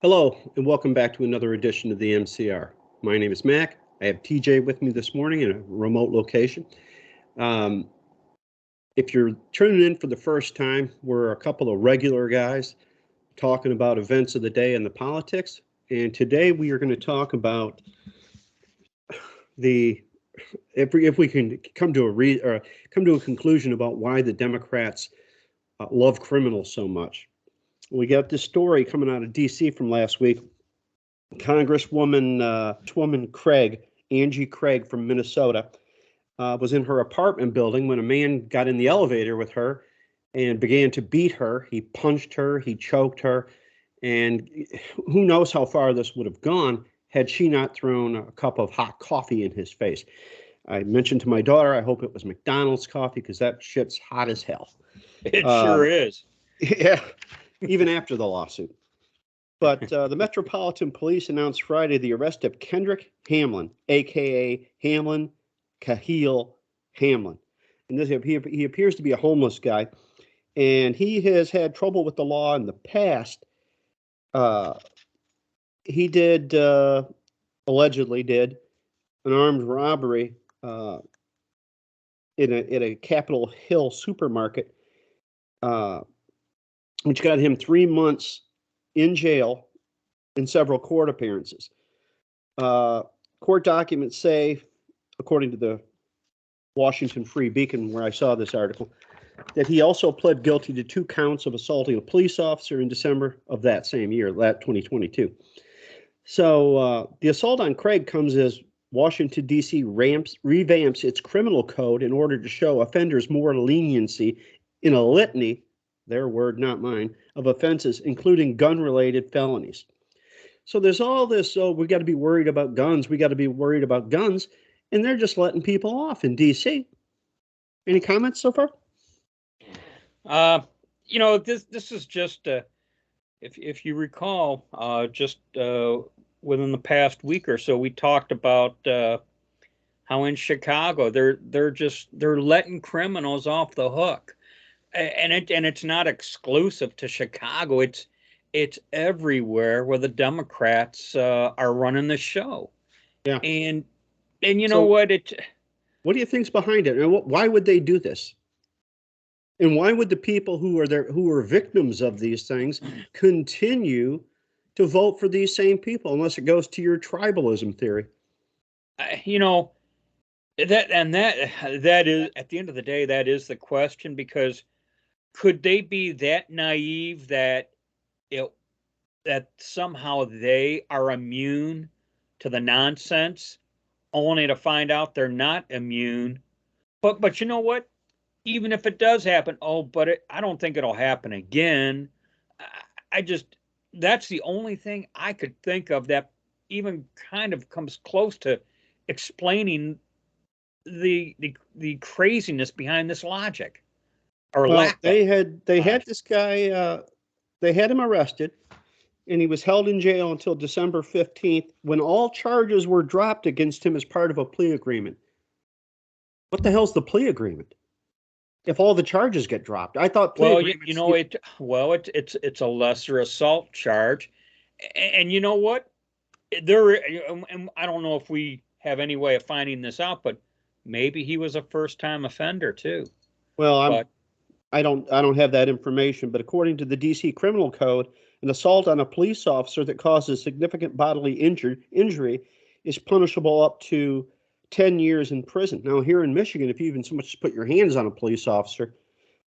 Hello, and welcome back to another edition of the MCR. My name is Mac. I have TJ with me this morning in a remote location. Um, if you're tuning in for the first time, we're a couple of regular guys talking about events of the day and the politics. And today we are going to talk about if we can come to a conclusion about why the Democrats love criminals so much. We got this story coming out of D.C. from last week. Congresswoman Angie Craig from Minnesota, was in her apartment building when a man got in the elevator with her and began to beat her. He punched her, he choked her, and who knows how far this would have gone had she not thrown a cup of hot coffee in his face. I mentioned to my daughter, I hope it was McDonald's coffee because that shit's hot as hell. It sure is. Yeah, even after the lawsuit. But the Metropolitan Police announced Friday the arrest of Kendrick Hamlin, a.k.a. Hamlin Cahill Hamlin. And he appears to be a homeless guy, and he has had trouble with the law in the past. He allegedly did an armed robbery in a Capitol Hill supermarket, which got him 3 months in jail and several court appearances. Court documents say, according to the Washington Free Beacon, where I saw this article, that he also pled guilty to 2 counts of assaulting a police officer in December of that same year, that 2022. So the assault on Craig comes as Washington, D.C. revamps its criminal code in order to show offenders more leniency in a litany, their word, not mine, of offenses, including gun-related felonies. So there's all this, we got to be worried about guns, and they're just letting people off in D.C. Any comments so far? This is just, if you recall, just within the past week or so, we talked about how in Chicago they're letting criminals off the hook, and it's not exclusive to Chicago. It's everywhere where the Democrats are running the show. Yeah, and you know what? What do you think's behind it, and why would they do this? And why would the people who are victims of these things continue to vote for these same people unless it goes to your tribalism theory? That is, at the end of the day, that is the question, because could they be that naive that somehow they are immune to the nonsense, only to find out they're not immune? But you know what? Even if it does happen, I don't think it'll happen again. That's the only thing I could think of that even kind of comes close to explaining the craziness behind this logic, or lack. They had this guy. They had him arrested, and he was held in jail until December 15th, when all charges were dropped against him as part of a plea agreement. What the hell's the plea agreement? If all the charges get dropped, I thought plea agreements. It's a lesser assault charge, and you know what? I don't know if we have any way of finding this out, but maybe he was a first-time offender too. Well, I don't have that information, but according to the DC Criminal Code, an assault on a police officer that causes significant bodily injury is punishable up to 10 years in prison. Now, here in Michigan, if you even so much as put your hands on a police officer,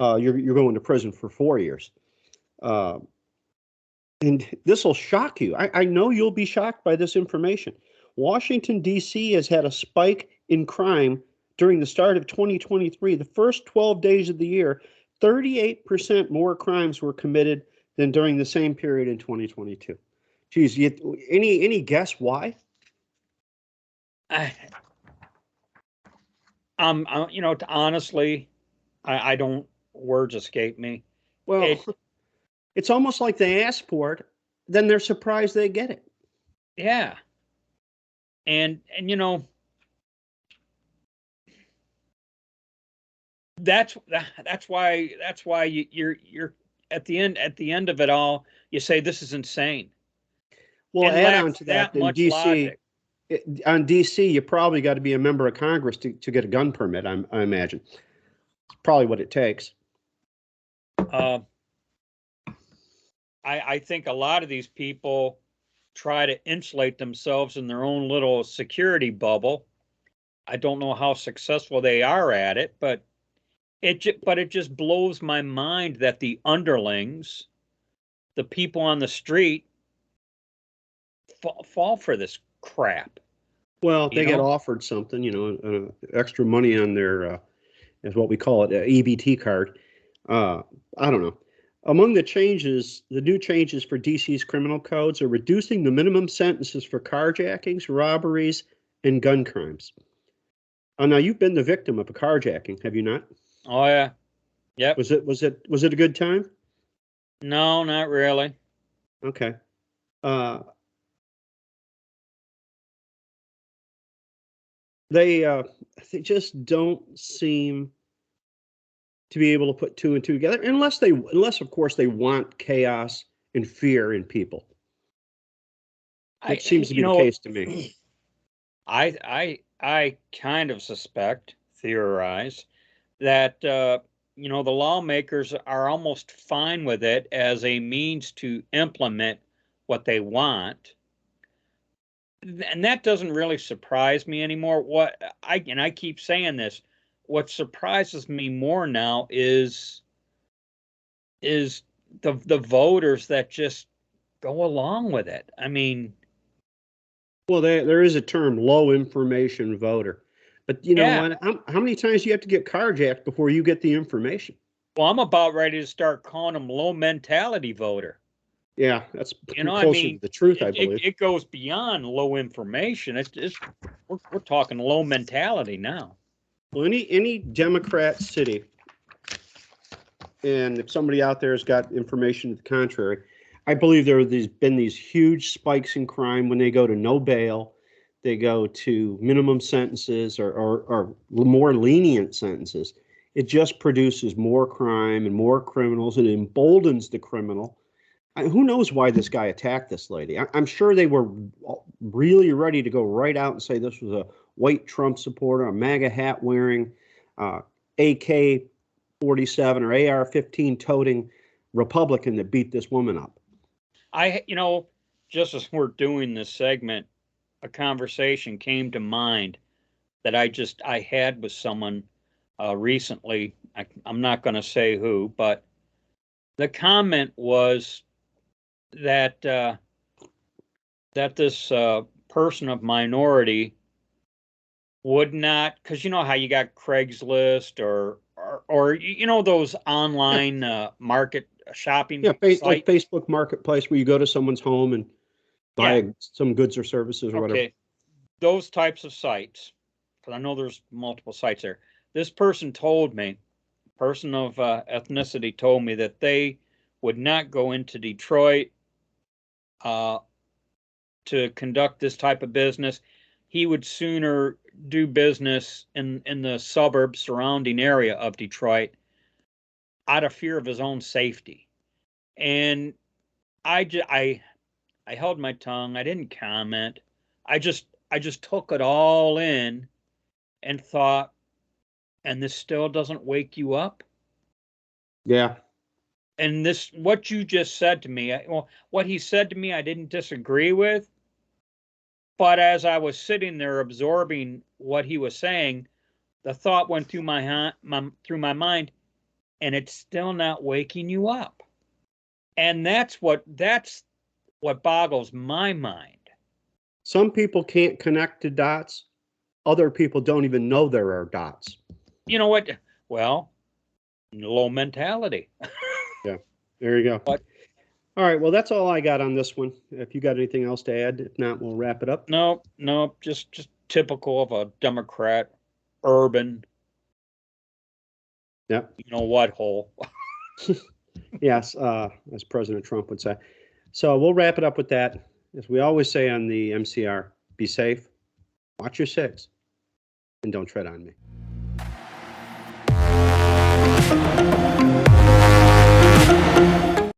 you're going to prison for 4 years. And this will shock you. I know you'll be shocked by this information. Washington, D.C. has had a spike in crime during the start of 2023. The first 12 days of the year, 38% more crimes were committed than during the same period in 2022. Geez, any guess why? Honestly, I don't. Words escape me. Well, it's almost like they ask for it, then they're surprised they get it. Yeah, and that's why you're at the end of it all, you say this is insane. Well, It add on lacks to that, that in much DC, logic. on DC, you probably got to be a member of Congress to get a gun permit, I imagine. It's probably what it takes. Uh, I think a lot of these people try to insulate themselves in their own little security bubble. I don't know how successful they are at it, but it just blows my mind that the underlings, the people on the street, fall for this crap. Well, You they get know, offered something, extra money on their, is what we call it, EBT card. I don't know. Among the new changes for DC's criminal codes are reducing the minimum sentences for carjackings, robberies, and gun crimes. Now you've been the victim of a carjacking, have you not? oh yeah, yep. Was it a good time? No, not really. Okay. Uh, they just don't seem to be able to put two and two together, unless of course they want chaos and fear in people. That seems to be the case to me. I kind of suspect, theorize, that the lawmakers are almost fine with it as a means to implement what they want, and that doesn't really surprise me anymore. I keep saying this. What surprises me more now is the voters that just go along with it. I mean, Well, there is a term, low information voter. But you know yeah. what? How many times do you have to get carjacked before you get the information? Well, I'm about ready to start calling them low mentality voter. Yeah, that's I closer to mean, the truth, I believe. it goes beyond low information. We're talking low mentality now. Well, any Democrat city, and if somebody out there has got information to the contrary, I believe there have been these huge spikes in crime when they go to no bail, they go to minimum sentences or more lenient sentences. It just produces more crime and more criminals. It emboldens the criminal. Who knows why this guy attacked this lady? I'm sure they were really ready to go right out and say this was a white Trump supporter, a MAGA hat wearing, AK-47 or AR-15 toting Republican that beat this woman up. Just as we're doing this segment, a conversation came to mind that I had with someone recently. I'm not going to say who, but the comment was that that this person of minority would not, because you know how you got Craigslist or those Yeah, online market shopping yeah, like site. Facebook Marketplace, where you go to someone's home and Yeah, buy some goods or services or whatever. okay, those types of sites. Because I know there's multiple sites there. This person told me, person of ethnicity told me that they would not go into Detroit uh, to conduct this type of business. He would sooner do business in the suburbs surrounding area of Detroit out of fear of his own safety. And I held my tongue. I didn't comment. I just took it all in and thought, and this still doesn't wake you up? Yeah. And this, what you just said to me, what he said to me, I didn't disagree with. But as I was sitting there absorbing what he was saying, the thought went through through my mind, and it's still not waking you up. And that's what boggles my mind. Some people can't connect to dots. Other people don't even know there are dots. You know what? Well, low mentality. Yeah, there you go. But All right, well, that's all I got on this one. If you got anything else to add, if not, we'll wrap it up. no, just typical of a Democrat, urban, Yeah. what hole. Yes, as President Trump would say. So we'll wrap it up with that. As we always say on the MCR, be safe, watch your six, and don't tread on me.